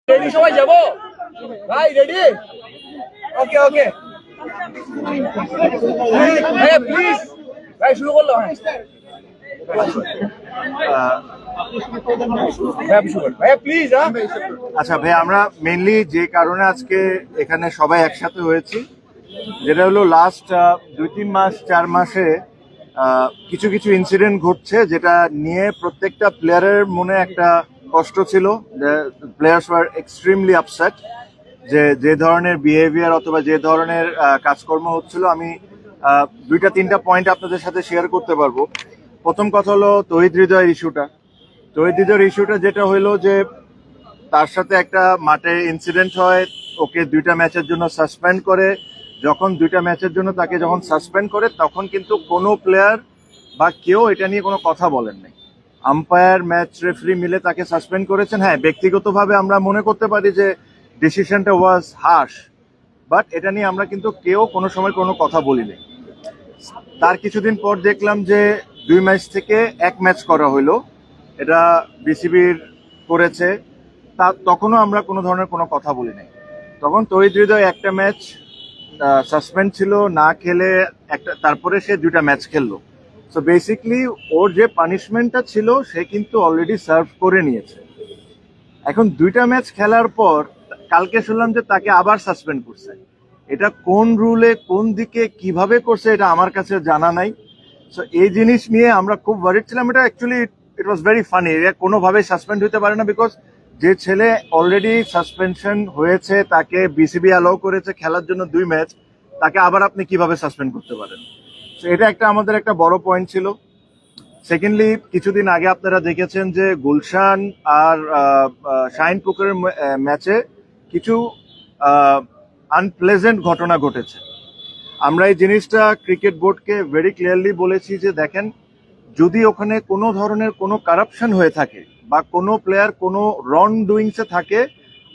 Ready সবাই যাবো ভাই রেডি ওকে ওকে ভাইয়া প্লিজ ভাই শুরু করলো ভাইয়া প্লিজ আচ্ছা ভাই, আমরা মেইনলি যে কারণে আজকে এখানে সবাই একসাথে হয়েছি, যেটা হলো লাস্ট 2-3 মাস 4 মাসে কিছু কিছু ইনসিডেন্ট ঘটছে, যেটা নিয়ে প্রত্যেকটা প্লেয়ারের মনে একটা কষ্ট ছিল। প্লেয়ার্স ওয়ার এক্সট্রিমলি আপসেট যে ধরনের বিহেভিয়ার অথবা যে ধরনের কাজকর্ম হচ্ছিল। আমি 2-3টা পয়েন্ট আপনাদের সাথে শেয়ার করতে পারবো। প্রথম কথা হলো তৌহিদ হৃদয়ের ইস্যুটা যেটা হইলো যে তার সাথে একটা মাঠে ইনসিডেন্ট হয়, ওকে 2টা ম্যাচের জন্য সাসপেন্ড করে। যখন 2টা ম্যাচের জন্য তাকে যখন সাসপেন্ড করে, তখন কিন্তু কোনো প্লেয়ার বা কেউ এটা নিয়ে কোনো কথা বলেন নাই। আম্পায়ার, ম্যাচ রেফারি মিলে তাকে সাসপেন্ড করেছেন। হ্যাঁ, ব্যক্তিগতভাবে আমরা মনে করতে পারি যে ডিসিশনটা ওয়াজ হার্শ, বাট এটা নিয়ে আমরা কিন্তু কেউ কোনো সময় কোনো কথা বলিনি। তার কিছুদিন পর দেখলাম যে 2 ম্যাচ থেকে 1 ম্যাচ করা হইলো, এটা বিসিবির করেছে। তখনও আমরা কোনো ধরনের কোনো কথা বলি নাই। তখন তৌহিদ হৃদয় একটা ম্যাচ সাসপেন্ড ছিল, না খেলে তারপরে সে 2টা ম্যাচ খেললো। সো বেসিকলি ওর যে পানিশমেন্টটা ছিল সে কিন্তু অলরেডি সার্ভ করে নিয়েছে। এখন 2টা ম্যাচ খেলার পর কালকে শুনলাম যে তাকে আবার সাসপেন্ড করছে। এটা কোন রুলে, কোন দিকে, কিভাবে করছে, এটা আমার কাছে জানা নাই। সো এই জিনিস নিয়ে আমরা খুব ওয়ারিড ছিলাম। এটা actually it was very funny. এটা কোনোভাবেই সাসপেন্ড হতে পারে না, বিকজ যে ছেলে অলরেডি সাসপেনশন হয়েছে, তাকে বিসিবি অ্যালাউ করেছে খেলার জন্য 2 ম্যাচ, তাকে আবার আপনি কিভাবে সাসপেন্ড করতে পারেন? তো এটা আমাদের একটা বড় পয়েন্ট ছিল। সেকেন্ডলি, কিছুদিন আগে আপনারা দেখেছেন যে গুলশান আর শাহিনপুকুরের ম্যাচে কিছু আনপ্লেজেন্ট ঘটনা ঘটেছে। আমরা এই জিনিসটা ক্রিকেট বোর্ডকে ভেরি ক্লিয়ারলি বলেছি যে দেখেন, যদি ওখানে কোনো ধরনের কোনো কারাপশন হয়ে থাকে বা কোনো প্লেয়ার কোনো রং ডুইংসে থাকে,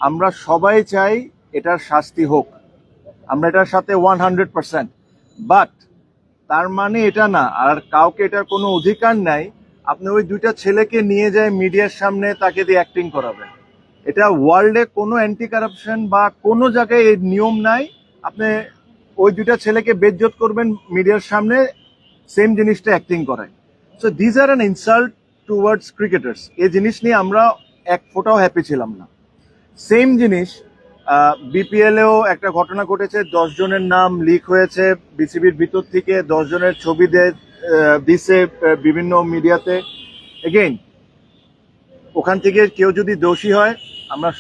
আমরা সবাই চাই এটার শাস্তি হোক। আমরা এটার সাথে 100%। বাট তার মানে এটা না আর কাউকে এটার কোনো অধিকার নাই আপনি ওই 2টা ছেলেকে নিয়ে যায় মিডিয়ার সামনে তাকে দিয়ে অ্যাক্টিং করাবেন। এটা ওয়ার্ল্ডে কোনো অ্যান্টি কারাপশন বা কোনো জায়গায় এই নিয়ম নাই। আপনি ওই 2টা ছেলেকে বেজ্জত করবেন মিডিয়ার সামনে, সেম জিনিসটা অ্যাক্টিং করায়। So this are an insult towards cricketers. এই জিনিস নিয়ে আমরা এক ফোঁটাও হ্যাপি ছিলাম না। সেম জিনিস বিপিএলেও একটা ঘটনা ঘটেছে। 10 জনের নাম লিক হয়েছে বিসিবির ভিতর থেকে, 10 জনের ছবি দিছে বিভিন্ন মিডিয়াতে। এগেইন, ওখান থেকে কেউ যদি দোষী হয়, আমরা